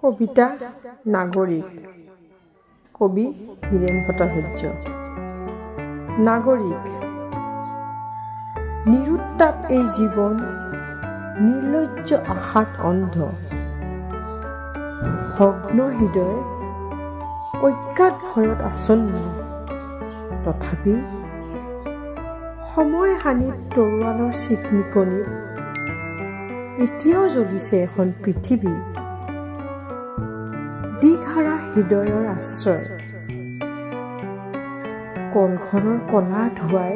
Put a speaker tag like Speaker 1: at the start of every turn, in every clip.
Speaker 1: কবিতা নাগৰিক কবি হীৰেন ভট্টাচাৰ্য। নাগৰিক নিৰুত্তাপ এই জীৱন, নিৰ্লজ্জ আশাত অন্ধ, ভগ্ন হৃদয় অজ্ঞাত ভয়ত আচন্ন। তথাপি সময় হানিত তৰোৱালৰ চিকমিকনিত এতিয়াও জ্বলিছে এখন পৃথিৱী, দিশহাৰা হৃদয়ৰ আশ্ৰয়। কলখনৰ কলা ধোৱাই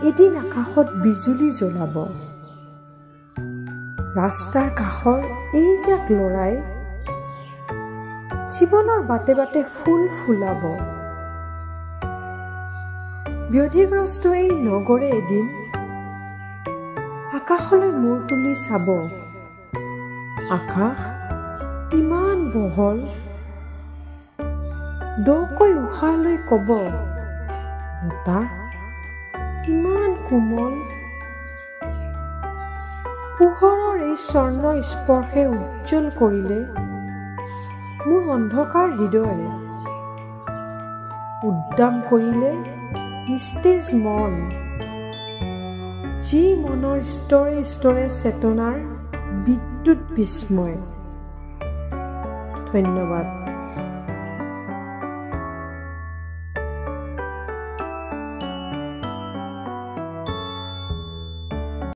Speaker 1: এদিন আকাশত বিজুলী জ্বলাব, ৰাস্তাৰ কাষৰ এই জাক লৰাই জীৱনৰ বাটে বাটে ফুল ফুলাব। ব্যাধিগ্ৰস্ত এই নগৰে এদিন আকাশলৈ মূৰ তুলি চাব, আকাশ ইমান বহল, দকৈ উশাহ লৈ কব, বতাহ ইমান কোমল। পোহৰৰ এই স্বৰ্ণ স্পৰ্শে উজ্জ্বল কৰিলে মোৰ অন্ধকাৰ হৃদয়, উদ্দাম কৰিলে নিস্তেজ মন, যি মনৰ স্তৰে স্তৰে চেতনাৰ বিদ্যুৎ বিস্ময়। ধন্যবাদ।